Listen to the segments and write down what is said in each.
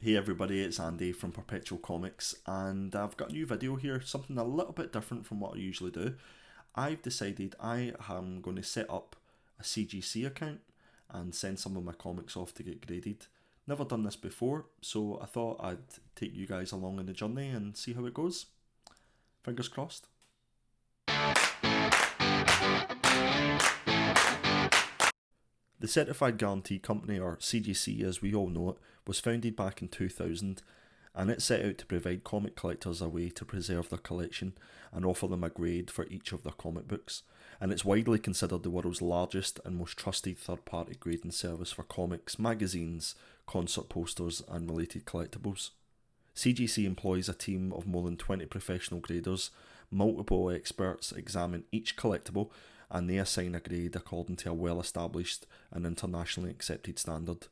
Hey everybody, it's Andy from Perpetual Comics, and I've got a new video here, something a little bit different from what I usually do. I've decided I am going to set up a CGC account and send some of my comics off to get graded. Never done this before, so I thought I'd take you guys along on the journey and see how it goes. Fingers crossed. The Certified Guarantee Company, or CGC as we all know it, was founded back in 2000, and it set out to provide comic collectors a way to preserve their collection and offer them a grade for each of their comic books, and it's widely considered the world's largest and most trusted third-party grading service for comics, magazines, concert posters and related collectibles. CGC employs a team of more than 20 professional graders. Multiple experts examine each collectible and they assign a grade according to a well-established and internationally accepted standard.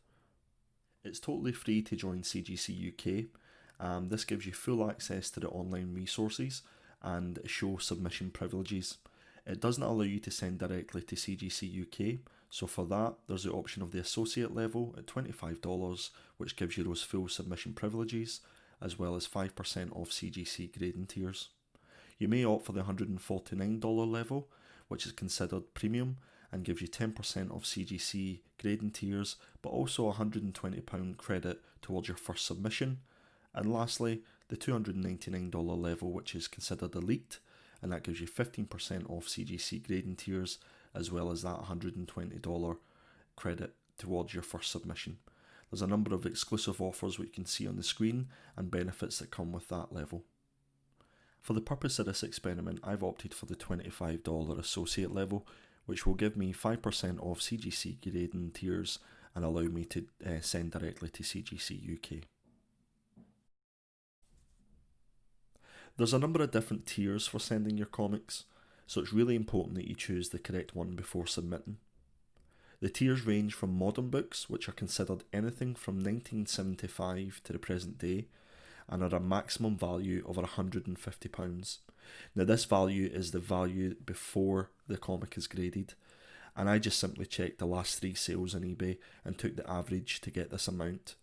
It's totally free to join CGC UK. This gives you full access to the online resources and show submission privileges. It doesn't allow you to send directly to CGC UK, so for that there's the option of the associate level at $25, which gives you those full submission privileges, as well as 5% off CGC grading tiers. You may opt for the $149 level, which is considered premium and gives you 10% off CGC grading tiers, but also a £120 credit towards your first submission. And lastly, the $299 level, which is considered elite, and that gives you 15% off CGC grading tiers, as well as that $120 credit towards your first submission. There's a number of exclusive offers which you can see on the screen and benefits that come with that level. For the purpose of this experiment, I've opted for the $25 associate level, which will give me 5% off CGC grading tiers and allow me to send directly to CGC UK. There's a number of different tiers for sending your comics, so it's really important that you choose the correct one before submitting. The tiers range from modern books, which are considered anything from 1975 to the present day, and are a maximum value of £150. Now this value is the value before the comic is graded, and I just simply checked the last 3 sales on eBay and took the average to get this amount.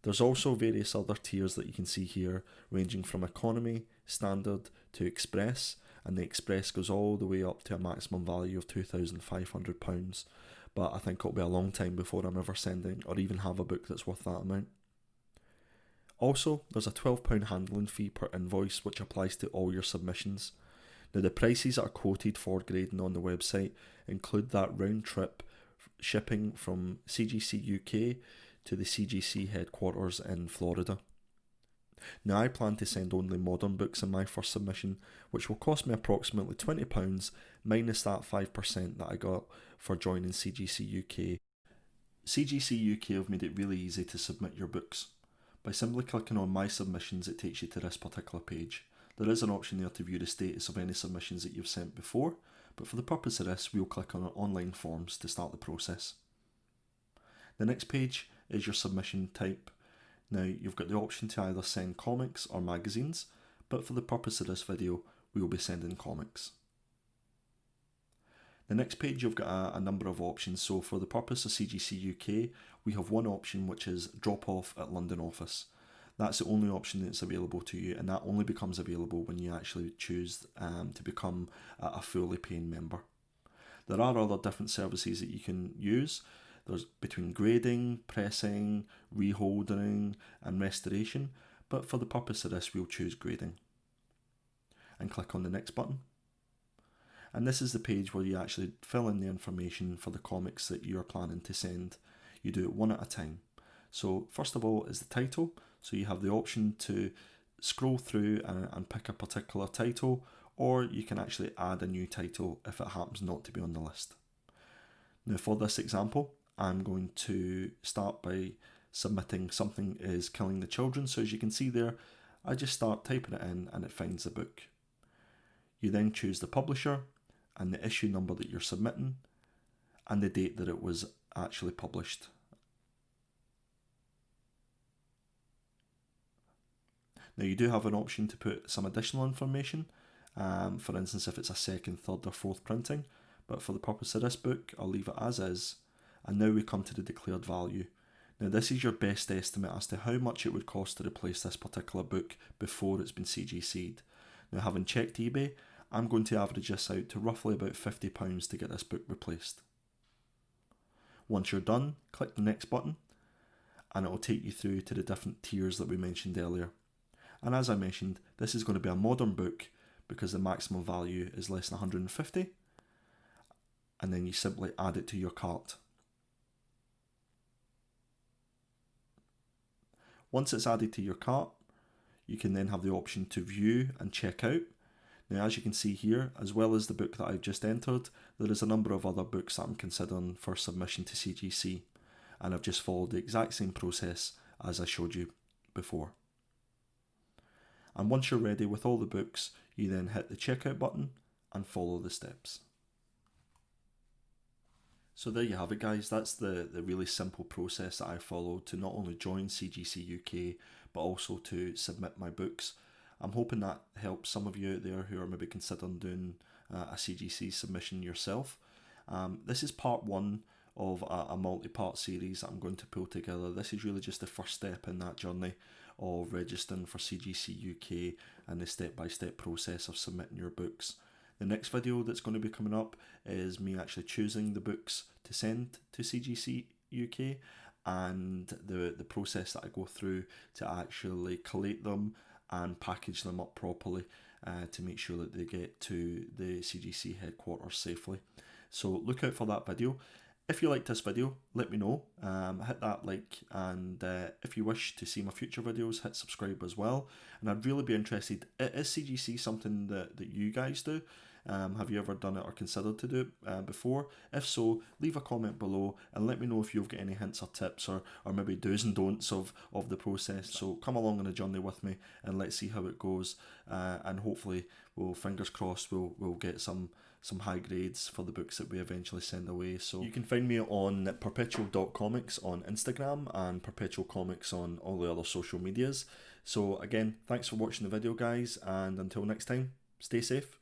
There's also various other tiers that you can see here, ranging from economy, standard to express, and the express goes all the way up to a maximum value of £2,500, but I think it'll be a long time before I'm ever sending or even have a book that's worth that amount. Also, there's a £12 handling fee per invoice which applies to all your submissions. Now the prices that are quoted for grading on the website include that round trip shipping from CGC UK to the CGC headquarters in Florida. Now I plan to send only modern books in my first submission, which will cost me approximately £20 minus that 5% that I got for joining CGC UK. CGC UK have made it really easy to submit your books. By simply clicking on My Submissions, it takes you to this particular page. There is an option there to view the status of any submissions that you've sent before, but for the purpose of this, we'll click on Online Forms to start the process. The next page is your submission type. Now, you've got the option to either send comics or magazines, but for the purpose of this video, we will be sending comics. The next page, you've got a number of options. So for the purpose of CGC UK, we have one option which is drop off at London office. That's the only option that's available to you, and that only becomes available when you actually choose to become a fully paying member. There are other different services that you can use. There's between grading, pressing, reholding and restoration, but for the purpose of this we'll choose grading. And click on the next button. And this is the page where you actually fill in the information for the comics that you are planning to send. You do it one at a time. So first of all is the title. So you have the option to scroll through and pick a particular title, or you can actually add a new title if it happens not to be on the list. Now for this example, I'm going to start by submitting Something is Killing the Children. So as you can see there, I just start typing it in and it finds the book. You then choose the publisher and the issue number that you're submitting and the date that it was actually published. Now you do have an option to put some additional information, for instance if it's a second, third or fourth printing, but for the purpose of this book I'll leave it as is. And now we come to the declared value. Now this is your best estimate as to how much it would cost to replace this particular book before it's been CGC'd. Now having checked eBay, I'm going to average this out to roughly about £50 to get this book replaced. Once you're done, click the next button and it will take you through to the different tiers that we mentioned earlier. And as I mentioned, this is going to be a modern book because the maximum value is less than 150, and then you simply add it to your cart. Once it's added to your cart, you can then have the option to view and check out. Now as you can see here, as well as the book that I've just entered, there is a number of other books that I'm considering for submission to CGC, and I've just followed the exact same process as I showed you before. And once you're ready with all the books, you then hit the checkout button and follow the steps. So there you have it guys, that's the really simple process that I followed to not only join CGC UK but also to submit my books. I'm hoping that helps some of you out there who are maybe considering doing a CGC submission yourself. This is part one of a multi-part series that I'm going to pull together. This is really just the first step in that journey of registering for CGC UK and the step-by-step process of submitting your books. The next video that's going to be coming up is me actually choosing the books to send to CGC UK and the process that I go through to actually collate them and package them up properly to make sure that they get to the CGC headquarters safely. So look out for that video. If you liked this video, let me know, hit that like, and if you wish to see my future videos, hit subscribe as well. And I'd really be interested, is CGC something that you guys do? Have you ever done it or considered to do it before? If so, leave a comment below and let me know if you've got any hints or tips or maybe do's and don'ts of the process. So come along on a journey with me and let's see how it goes, and hopefully fingers crossed, we'll get some high grades for the books that we eventually send away. So you can find me on perpetual.comics on Instagram and Perpetual Comics on all the other social medias. So again, thanks for watching the video guys, and until next time, stay safe.